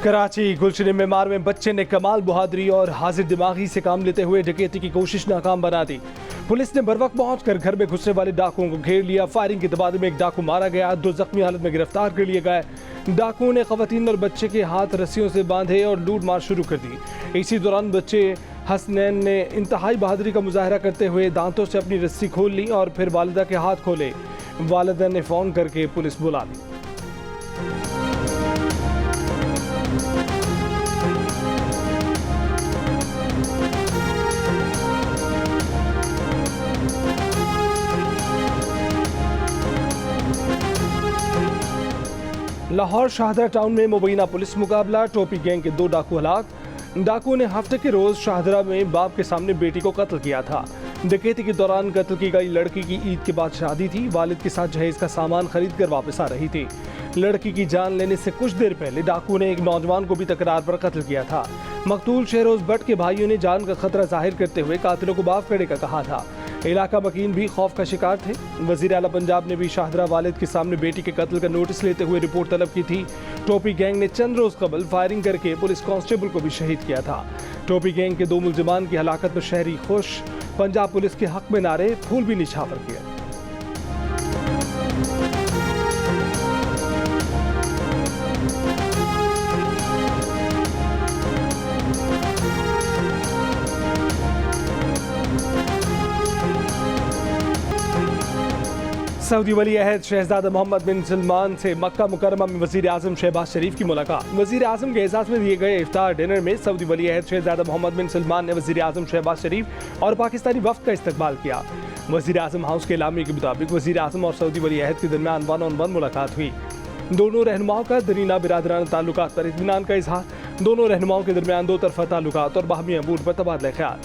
कराची गुलशन मेमार में बच्चे ने कमाल बहादुरी और हाजिर दिमागी से काम लेते हुए डकैती की कोशिश नाकाम बना दी। पुलिस ने बरवक्त पहुंचकर घर में घुसने वाले डाकुओं को घेर लिया। फायरिंग के तबादले में एक डाकू मारा गया, 2 जख्मी हालत में गिरफ्तार कर लिए गए। डाकुओं ने खवातीन और बच्चे के हाथ रस्सियों से बांधे और लूट मार शुरू कर दी। इसी दौरान बच्चे हसनैन ने इंतहाई बहादुरी का मुजाहरा करते हुए दांतों से अपनी रस्सी खोल ली और फिर वालिदा के हाथ खोले। वालिदा ने फ़ोन करके पुलिस बुला ली। लाहौर शाहदरा टाउन में मुबैना पुलिस मुकाबला, टोपी गैंग के 2 डाकू हलाक। डाकुओं ने हफ्ते के रोज शाहदरा में बाप के सामने बेटी को कत्ल किया था। डकैती के दौरान कत्ल की गई लड़की की ईद के बाद शादी थी। वालिद के साथ जहेज का सामान खरीद कर वापस आ रही थी। लड़की की जान लेने से कुछ देर पहले डाकुओं ने एक नौजवान को भी तकरार पर कत्ल किया था। मकतूल शहरोज भट्ट के भाइयों ने जान का खतरा जाहिर करते हुए कातिलों को माफ करने का कहा था। इलाका मकीन भी खौफ का शिकार थे। वजीर आला पंजाब ने भी शाहदरा वालिद के सामने बेटी के कत्ल का नोटिस लेते हुए रिपोर्ट तलब की थी। टोपी गैंग ने चंद रोज कबल फायरिंग करके पुलिस कांस्टेबल को भी शहीद किया था। टोपी गैंग के 2 मुलजिमान की हलाकत पर शहरी खुश। पंजाब पुलिस के हक में नारे, फूल भी निछावर किए। सऊदी वली अहद शहजादा मोहम्मद बिन सलमान से मक्का मुकरमा में वजीर आजम शहबाज शरीफ की मुलाकात। वजीर आजम के एजाज़ में दिए गए इफ्तार डिनर में सऊदी वली अहद शहजादा मोहम्मद बिन सलमान ने वजीर आजम शहबाज शरीफ और पाकिस्तानी वफ्द का इस्तकबाल किया। वजीर आजम हाउस के एलामी के मुताबिक वजीर आजम और सऊदी वली अहद के दरमियान 1-on-1 मुलाकात हुई। दोनों रहनुमाओं का दरीना बिरादराना ताल्लुकात पर इत्मीनान का इजहार। दोनों रहनुमाओं के दरमियान 2 तरफा ताल्लुकात और बाहमी अमूर पर तबादला ख्याल।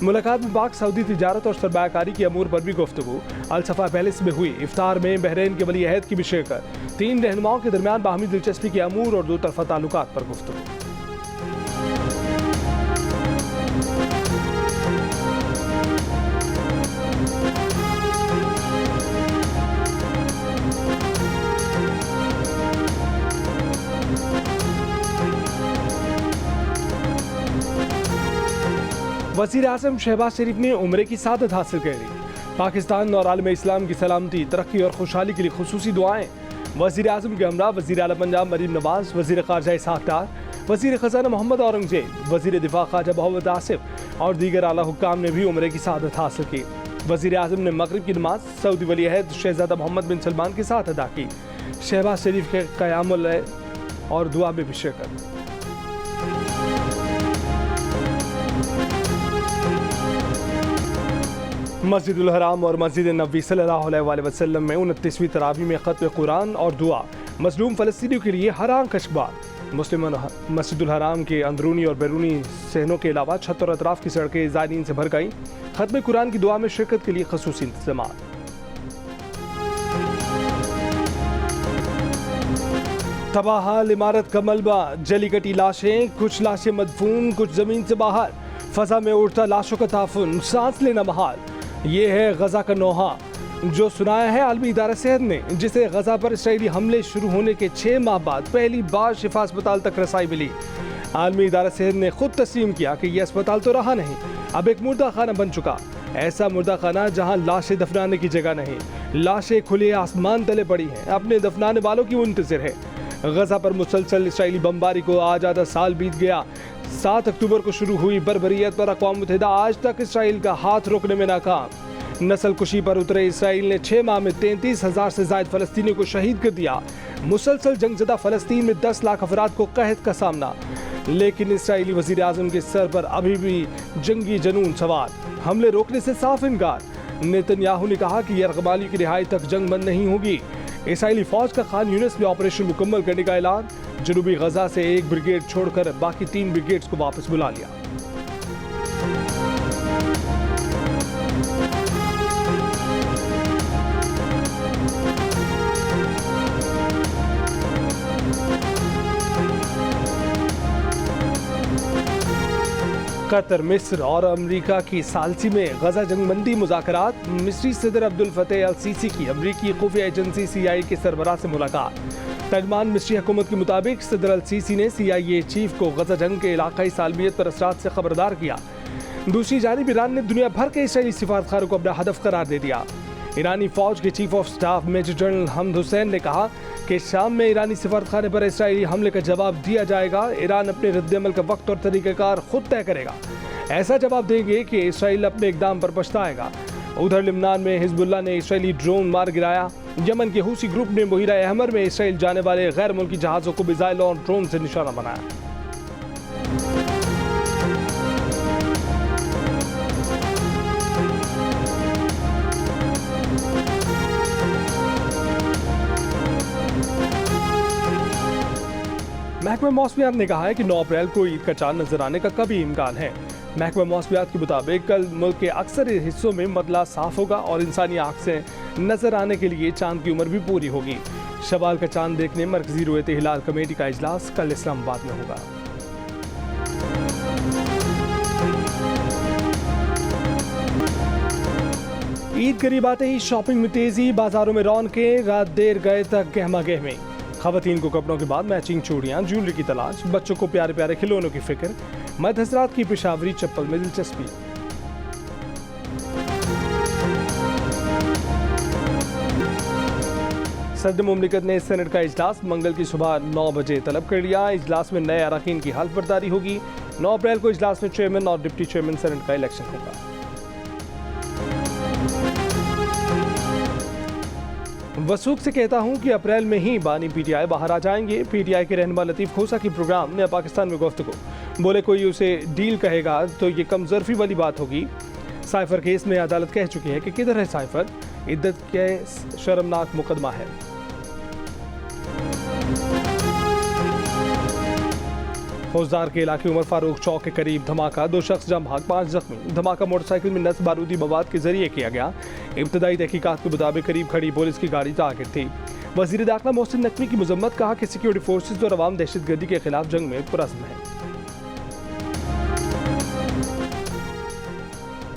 मुलाकात में पाक सऊदी तिजारत और सरमायाकारी की अमूर पर भी गुफ्तगू। अल-सफा पैलेस में हुई इफ्तार में बहरीन के वली अहद की भी शिरकत। 3 रहनुमाओं के दरमियान बाहमी दिलचस्पी के अमूर और 2 तरफा ताल्लुकात पर गुफ्तगू। वज़ीर आज़म शहबाज शरीफ ने उम्रे की सादत हासिल कर ली। पाकिस्तान और आलम इस्लाम की सलामती, तरक्की और खुशहाली के लिए खुसूसी दुआएं। वज़ीर आज़म के हमरा वज़ीर आला पंजाब मरीम नवाज, वज़ीर ख़ारजा इसहाक़ डार, वज़ीर ख़ज़ाना मोहम्मद औरंगज़ेब, वज़ीर दिफ़ा ख्वाजा मोहम्मद आसिफ और दीगर आला हुक्काम ने भी उम्रे की सादत हासिल की। वज़ीर आज़म ने मगरिब की नमाज सऊदी वली अहद शहजादा मोहम्मद बिन सलमान के साथ अदा की। शहबाज शरीफ के क़यामुल लैल और दुआ में भी शिरकत। मस्जिदुल हराम और मस्जिद नबी सल्लल्लाहु अलैहि वसल्लम में 29वीं तरावी में ख़त्म कुरान और दुआ। मज़लूम फ़लस्तीनियों के लिए हर आंख अशकबार। मुस्लिम मस्जिदुल हराम के अंदरूनी और बैरूनी सहनों के अलावा छत और अतराफ़ की सड़कें ज़ायरीन से भर गईं। ख़त्म कुरान की दुआ में शिरकत के लिए ख़ुसूसी इंतज़ामात। तबाहाल इमारत का मलबा, जली कटी लाशें, कुछ लाशें मदफून, कुछ ज़मीन से बाहर। फ़ज़ा में उड़ता लाशों का ताफुन, सांस लेना महाल। ये है गजा का नोहा जो सुनाया है आलमी इदारा सेहत ने, जिसे गजा पर इसराइली हमले शुरू होने के 6 माह बाद पहली बार शिफा अस्पताल तक रसाई मिली। आलमी इदारा सेहत ने खुद तस्लीम किया कि यह अस्पताल तो रहा नहीं, अब एक मुर्दा खाना बन चुका। ऐसा मुर्दा खाना जहां लाशें दफनाने की जगह नहीं, लाशें खुले आसमान तले पड़ी हैं, अपने दफनाने वालों की मुंतज़िर है। गजा पर मुसलसल इसराइली बमबारी को आज आधा साल बीत गया। 7 अक्टूबर को शुरू हुई बर्बरियत पर अक़वाम मुत्तहिदा आज तक इसराइल का हाथ रोकने में नाकाम। नस्ल कुशी पर उतरे इसराइल ने 6 माह में 33,000 से ज़ायद फ़लस्तीनियों को शहीद कर दिया। मुसलसल जंगज़दा फ़लस्तीन में 10 लाख अफराद को कहत का सामना। लेकिन इसराइली वज़ीर आज़म के सर पर अभी भी जंगी जनून सवार। हमले रोकने से साफ इनकार। नेतन्याहू ने कहा कि यरगमाली की रिहाई तक जंग बंद नहीं होगी। इसराइली फ़ौज का खान यूनिस में ऑपरेशन मुकम्मल करने का ऐलान। जनूबी गजा से 1 ब्रिगेड छोड़कर बाकी 3 ब्रिगेड्स को वापस बुला लिया। कतर, मिस्र और अमेरिका की सालसी में गजा जंगबंदी मुज़ाकरात। मिस्री सदर अब्दुल फतेह अल सीसी की अमेरिकी खुफिया एजेंसी CIA के सरबराह से मुलाकात। तर्जमान मिस्री हुकूमत के मुताबिक सदर अल सीसी ने CIA चीफ को गजा जंग के इलाकाई सालमियत पर असरात से खबरदार किया। दूसरी जानिब ईरान ने दुनिया भर के इसराइली सिफारतखारों को अपना हदफ करार दे दिया। ईरानी फौज के chief of staff major general Hamad Hussain ने कहा कि शाम में ईरानी सिफारतखाने पर इसराइली हमले का जवाब दिया जाएगा। ईरान अपने रद्द-ए-अमल का वक्त और तरीक़ाकार खुद तय करेगा। ऐसा जवाब देंगे कि इसराइल अपने इक़दाम पर पछताएगा। उधर लिबनान में हिजबुल्लाह ने इसराइली ड्रोन मार गिराया। यमन के हूसी ग्रुप ने बहीरा अहमर में इसराइल जाने वाले गैर मुल्की जहाज़ों को मिसाइल और ड्रोन से निशाना बनाया। महकमा मौसमियात ने कहा है कि 9 अप्रैल को ईद का चांद नजर आने का कभी इम्कान है। महकमा मौसमियात के मुताबिक कल मुल्क के अक्सर हिस्सों में मतला साफ होगा और इंसानी आँख से नजर आने के लिए चांद की उम्र भी पूरी होगी। शवाल का चांद देखने मरकजी रुयत हिलाल कमेटी का इजलास कल इस्लामाबाद में होगा। ईद करीब आते ही शॉपिंग में तेजी, बाजारों में रौनकें, रात देर गए तक गहमा गहमी। खवातीन को कपड़ों के बाद मैचिंग चूड़ियां, ज्वेलरी की तलाश, बच्चों को प्यारे प्यारे खिलौनों की फिक्र, मर्द हजरात की पेशावरी चप्पल में दिलचस्पी। सदर मुमलिकत ने सेनेट का इजलास मंगल की सुबह 9 बजे तलब कर लिया। इजलास में नए अरकान की हल्फ बर्दारी होगी। 9 अप्रैल को इजलास में चेयरमैन और डिप्टी चेयरमैन सेनेट का इलेक्शन होगा। वसूख से कहता हूं कि अप्रैल में ही बानी PTI बाहर आ जाएंगे। PTI के रहनुमा लतीफ़ खोसा की प्रोग्राम ने पाकिस्तान में गुफ्तगू, बोले कोई उसे डील कहेगा तो ये कमजोरफी वाली बात होगी। साइफर केस में अदालत कह चुकी है कि किधर है साइफर, इद्दत के शर्मनाक मुकदमा है। फौजदार के इलाके उमर फारूक चौक के करीब धमाका, 2 शख्स जम भाग, 5 जख्मी। धमाका मोटरसाइकिल में नस्ब बारूदी मवाद के जरिए किया गया। इब्तदाई तहकीकात के मुताबिक करीब खड़ी पुलिस की गाड़ी टारगेट थी। वजीर दाखिला मोहसिन नकवी की मजम्मत, कहा कि सिक्योरिटी फोर्सेज और अवाम दहशतगर्दी के खिलाफ जंग में पुरअज़्म है।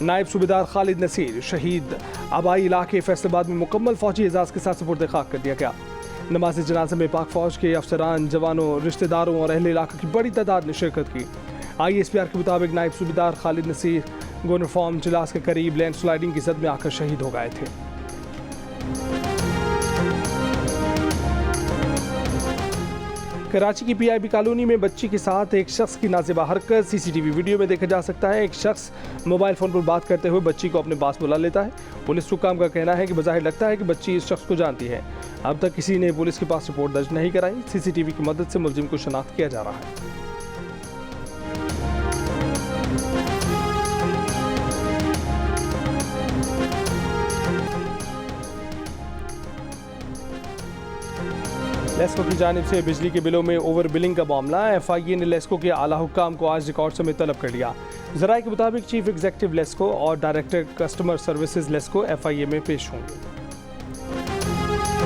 नायब सूबेदार खालिद नसीर शहीद आबाई इलाके फैसलाबाद में मुकम्मल फौजी एजाज के साथ सुपुर्द खाक कर दिया गया। नमाज जनाजा में पाक फौज के अफसरान, जवानों, रिश्तेदारों और अहले इलाके की बड़ी तादाद ने शिरकत की। ISPR के मुताबिक नायब सूबेदार खालिद नसीर गोनफॉर्म जिलास के करीब लैंडस्लाइडिंग की जद में आकर शहीद हो गए थे। कराची की PIB कॉलोनी में बच्ची के साथ एक शख्स की नाज़ेबा हरकत CCTV वीडियो में देखा जा सकता है। एक शख्स मोबाइल फ़ोन पर बात करते हुए बच्ची को अपने पास बुला लेता है। पुलिस हुक्काम का कहना है कि बज़ाहिर लगता है कि बच्ची इस शख्स को जानती है। अब तक किसी ने पुलिस के पास रिपोर्ट दर्ज नहीं कराई। CCTV की मदद से मुलजिम को शनाख्त किया जा रहा है। लेस्को की जानिब से बिजली के बिलों में ओवर बिलिंग का मामला। FIA ने लेस्को के आला हुक्काम को आज रिकॉर्ड समेत तलब कर लिया। ज़राए के मुताबिक चीफ एग्जीक्यूटिव लेस्को और director customer services LESCO FIA में पेश होंगे।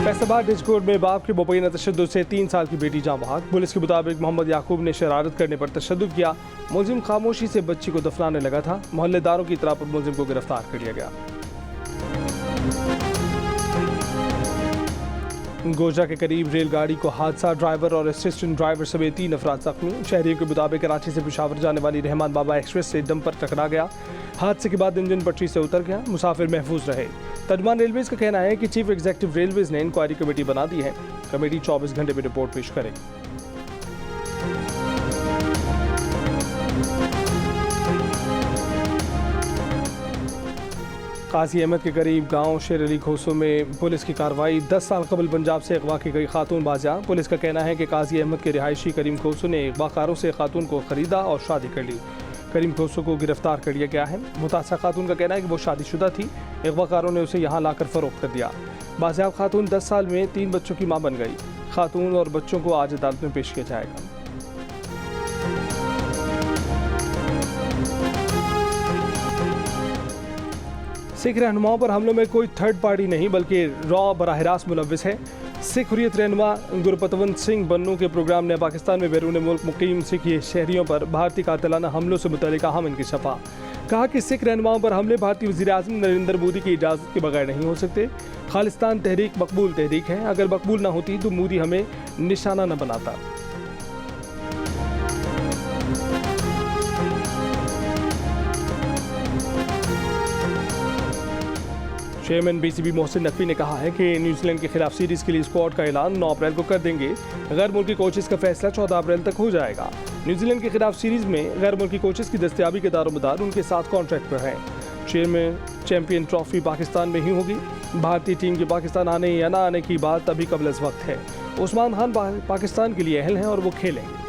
फैसलाबाद डिस्कोर्ट में बाप के मुबैना तशद्दुद से 3 साल की बेटी जाँ बहक। पुलिस के मुताबिक मोहम्मद याकूब ने शरारत करने पर तशद्दुद किया। मुलजिम खामोशी से बच्ची को दफनाने लगा था। मोहल्लेदारों की इतला पर मुलजिम को गिरफ्तार कर लिया गया। गोजा के करीब रेलगाड़ी को हादसा, ड्राइवर और असिस्टेंट ड्राइवर समेत 3 अफराद जख्मी। शहरियों के मुताबिक कराची से पेशावर जाने वाली रहमान बाबा एक्सप्रेस से डंपर टकरा गया। हादसे के बाद इंजन पटरी से उतर गया। मुसाफिर महफूज रहे। तर्जमान रेलवेज का कहना है कि चीफ एग्जीक्यूटिव रेलवेज ने इंक्वायरी कमेटी बना दी है। कमेटी 24 घंटे में रिपोर्ट पेश करेगी। काजी अहमद के करीब गांव शेर अली खोसो में पुलिस की कार्रवाई। 10 साल कबल पंजाब से अगवा की गई खातून बाजियाब। पुलिस का कहना है कि काजी अहमद के रिहायशी करीम खोसो ने अगवाकारों से खातून को खरीदा और शादी कर ली। करीम खोसो को गिरफ्तार कर लिया गया है। मुतासरा खातून का कहना है कि वो शादीशुदा थी। अगवाकारों ने उसे यहाँ लाकर फरोख्त कर दिया। बाजियाब खातून 10 साल में 3 बच्चों की मां बन गई। खातून और बच्चों को आज अदालत में पेश किया जाएगा। सिख रहनुमाओं पर हमलों में कोई थर्ड पार्टी नहीं बल्कि रॉ बराह रास्त मुलव्विस है। सिख हुर्रियत रहनुमा गुरपतवंत सिंह बन्नू के प्रोग्राम ने पाकिस्तान में बैरून मुल्क मुकीम सिख शहरियों पर भारतीय कातिलाना हमलों से मुतल्लिक़ अहम इंकशाफा। कहा कि सिख रहनुमाओं पर हमले भारतीय वज़ीर आज़म नरेंद्र मोदी की इजाज़त के बगैर नहीं हो सकते। खालिस्तान तहरीक मकबूल तहरीक है, अगर मकबूल ना होती तो मोदी हमें निशाना न बनाता। चेयरमैन बीसीबी मोहसिन नकवी ने कहा है कि न्यूजीलैंड के खिलाफ सीरीज के लिए स्क्वाड का ऐलान 9 अप्रैल को कर देंगे। गैर मुल्की कोचेस का फैसला 14 अप्रैल तक हो जाएगा। न्यूजीलैंड के खिलाफ सीरीज में गैर मुल्की कोचेस की दस्तयाबी के दारोमदार उनके साथ कॉन्ट्रैक्ट पर हैं। चेयरमैन चैंपियन ट्रॉफी पाकिस्तान में ही होगी। भारतीय टीम के पाकिस्तान आने या ना आने की बात अभी कबल अज़ वक्त है। उस्मान खान पाकिस्तान के लिए अहल हैं और वो खेलेंगे।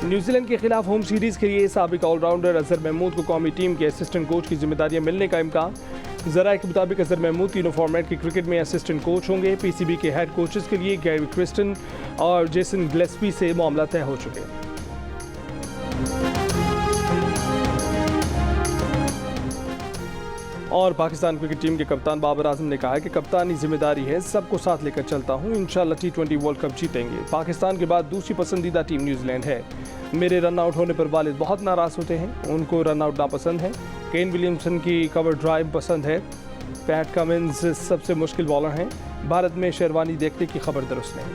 न्यूजीलैंड के खिलाफ होम सीरीज के लिए साबिक ऑलराउंडर अजहर महमूद को कौमी टीम के असिस्टेंट कोच की जिम्मेदारियां मिलने का इम्कान। ज़राए के मुताबिक अजहर महमूद तीनों फॉर्मेट की क्रिकेट में असिस्टेंट कोच होंगे। पीसीबी के हेड कोचेस के लिए गैरी क्रिस्टन और जेसन गिलेस्पी से मामला तय हो चुके हैं। और पाकिस्तान क्रिकेट टीम के कप्तान बाबर आजम ने कहा है कि कप्तानी जिम्मेदारी है, सबको साथ लेकर चलता हूं, इंशाल्लाह T20 वर्ल्ड कप जीतेंगे। पाकिस्तान के बाद दूसरी पसंदीदा टीम न्यूजीलैंड है। मेरे रन आउट होने पर वालिद बहुत नाराज़ होते हैं, उनको रन आउट नापसंद है। केन विलियमसन की कवर ड्राइव पसंद है। पैट कमिंस सबसे मुश्किल बॉलर हैं। भारत में शेरवानी देखने की खबर दुरुस्त नहीं।